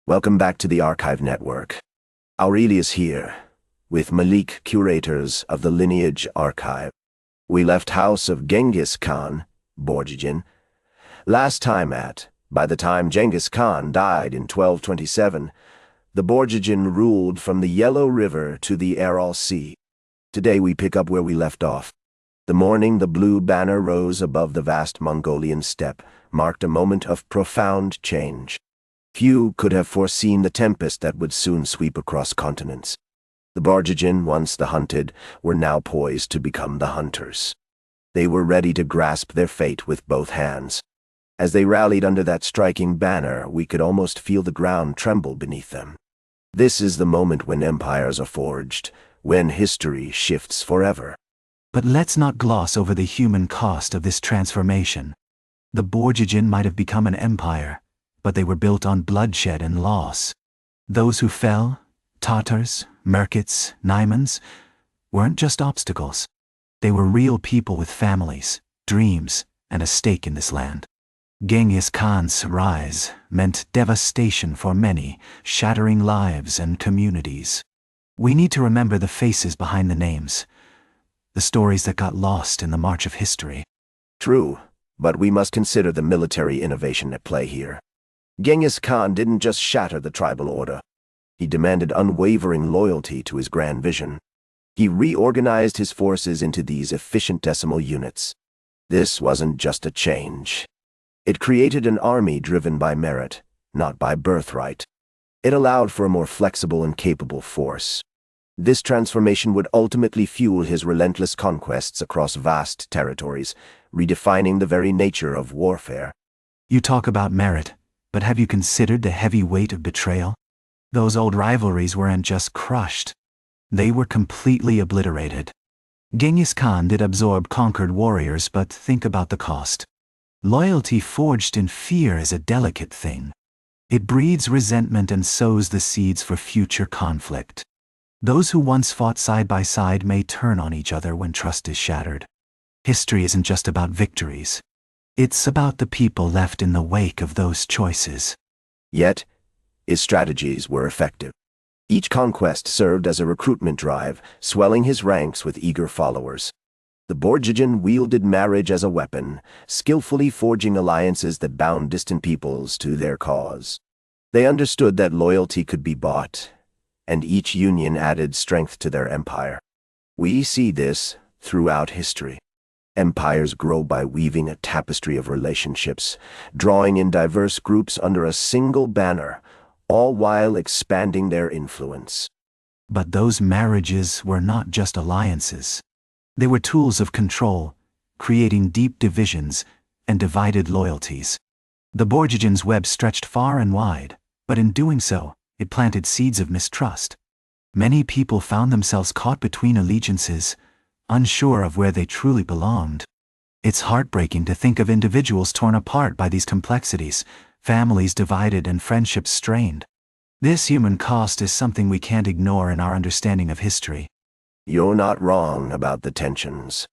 Welcome back to the Archive Network. Aurelius here, with Malik, curators of the Lineage archive. We left house of Genghis Khan, Borjigin, last time by the time Genghis Khan died in 1227, the Borjigin ruled from the Yellow River to the Aral Sea. Today we pick up where we left off. The morning the blue banner rose above the vast Mongolian steppe marked a moment of profound change. Few could have foreseen the tempest that would soon sweep across continents. The Borjigin, once the hunted, were now poised to become the hunters. They were ready to grasp their fate with both hands. As they rallied under that striking banner, we could almost feel the ground tremble beneath them. This is the moment when empires are forged, when history shifts forever. But let's not gloss over the human cost of this transformation. The Borjigin might have become an empire, but they were built on bloodshed and loss. Those who fell, Tatars, Merkits, Naimans, weren't just obstacles. They were real people with families, dreams, and a stake in this land. Genghis Khan's rise meant devastation for many, shattering lives and communities. We need to remember the faces behind the names, the stories that got lost in the march of history. True, but we must consider the military innovation at play here. Genghis Khan didn't just shatter the tribal order. He demanded unwavering loyalty to his grand vision. He reorganized his forces into these efficient decimal units. This wasn't just a change. It created an army driven by merit, not by birthright. It allowed for a more flexible and capable force. This transformation would ultimately fuel his relentless conquests across vast territories, redefining the very nature of warfare. You talk about merit, but have you considered the heavy weight of betrayal? Those old rivalries weren't just crushed. They were completely obliterated. Genghis Khan did absorb conquered warriors, but think about the cost. Loyalty forged in fear is a delicate thing. It breeds resentment and sows the seeds for future conflict. Those who once fought side by side may turn on each other when trust is shattered. History isn't just about victories. It's about the people left in the wake of those choices. Yet, his strategies were effective. Each conquest served as a recruitment drive, swelling his ranks with eager followers. The Borjigin wielded marriage as a weapon, skillfully forging alliances that bound distant peoples to their cause. They understood that loyalty could be bought, and each union added strength to their empire. We see this throughout history. Empires grow by weaving a tapestry of relationships, drawing in diverse groups under a single banner, all while expanding their influence. But those marriages were not just alliances. They were tools of control, creating deep divisions and divided loyalties. The Borjigin's web stretched far and wide, but in doing so, it planted seeds of mistrust. Many people found themselves caught between allegiances, unsure of where they truly belonged. It's heartbreaking to think of individuals torn apart by these complexities, families divided and friendships strained. This human cost is something we can't ignore in our understanding of history. You're not wrong about the tensions.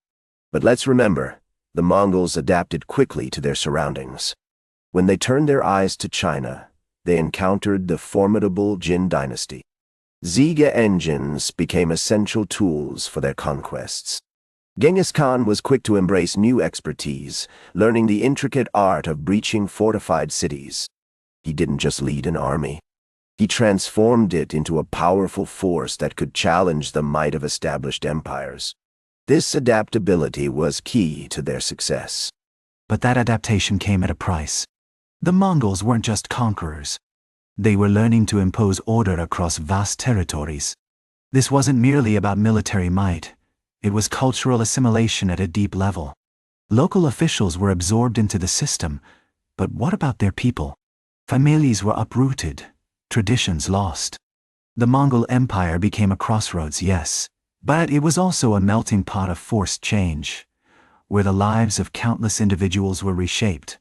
But let's remember, the Mongols adapted quickly to their surroundings. When they turned their eyes to China, they encountered the formidable Jin dynasty. Ziga engines became essential tools for their conquests. Genghis Khan was quick to embrace new expertise, learning the intricate art of breaching fortified cities. He didn't just lead an army. He transformed it into a powerful force that could challenge the might of established empires. This adaptability was key to their success. But that adaptation came at a price. The Mongols weren't just conquerors. They were learning to impose order across vast territories. This wasn't merely about military might. It was cultural assimilation at a deep level. Local officials were absorbed into the system, but what about their people? Families were uprooted, traditions lost. The Mongol Empire became a crossroads, yes, but it was also a melting pot of forced change, where the lives of countless individuals were reshaped,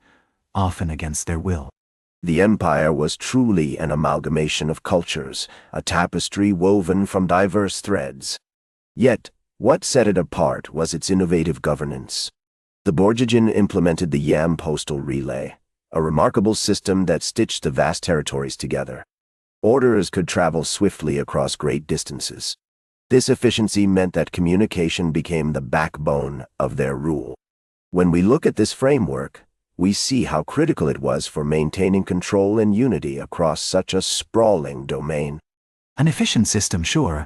often against their will. The empire was truly an amalgamation of cultures, a tapestry woven from diverse threads. Yet, what set it apart was its innovative governance. The Borjigin implemented the Yam postal relay, a remarkable system that stitched the vast territories together. Orders could travel swiftly across great distances. This efficiency meant that communication became the backbone of their rule. When we look at this framework, we see how critical it was for maintaining control and unity across such a sprawling domain. An efficient system, sure,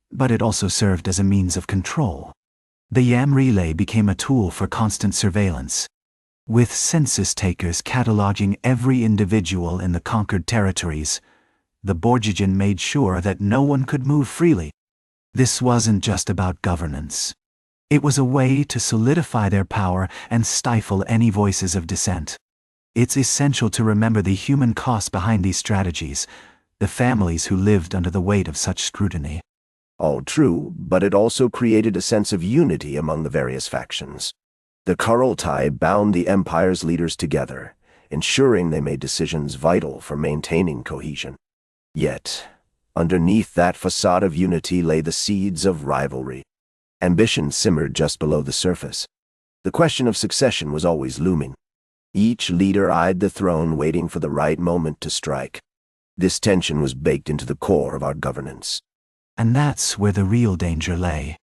but it also served as a means of control. The yam relay became a tool for constant surveillance. With census takers cataloging every individual in the conquered territories, the Borjigin made sure that no one could move freely. This wasn't just about governance. It was a way to solidify their power and stifle any voices of dissent. It's essential to remember the human cost behind these strategies, the families who lived under the weight of such scrutiny. All true, but it also created a sense of unity among the various factions. The Kurultai bound the empire's leaders together, ensuring they made decisions vital for maintaining cohesion. Yet, underneath that facade of unity lay the seeds of rivalry. Ambition simmered just below the surface. The question of succession was always looming. Each leader eyed the throne, waiting for the right moment to strike. This tension was baked into the core of our governance. And that's where the real danger lay.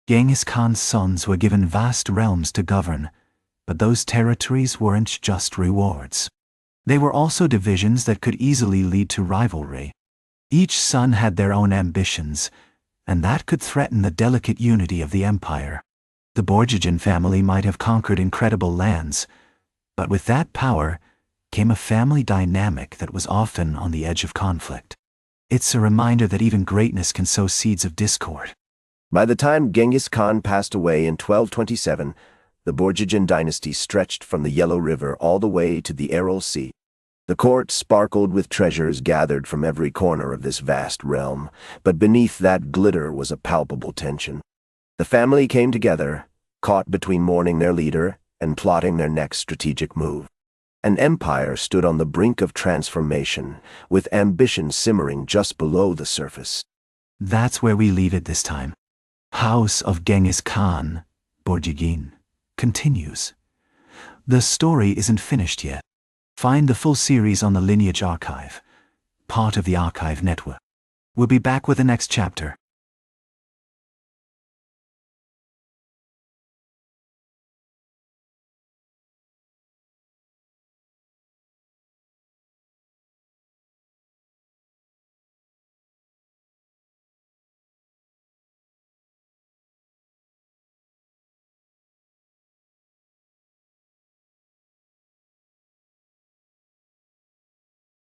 Genghis Khan's sons were given vast realms to govern, but those territories weren't just rewards. They were also divisions that could easily lead to rivalry. Each son had their own ambitions, and that could threaten the delicate unity of the empire. The Borjigin family might have conquered incredible lands, but with that power came a family dynamic that was often on the edge of conflict. It's a reminder that even greatness can sow seeds of discord. By the time Genghis Khan passed away in 1227, the Borjigin dynasty stretched from the Yellow River all the way to the Aral Sea. The court sparkled with treasures gathered from every corner of this vast realm, but beneath that glitter was a palpable tension. The family came together, caught between mourning their leader and plotting their next strategic move. An empire stood on the brink of transformation, with ambition simmering just below the surface. That's where we leave it this time. House of Genghis Khan, Borjigin, continues. The story isn't finished yet. Find the full series on the Lineage archive, part of the archive network. We'll be back with the next chapter.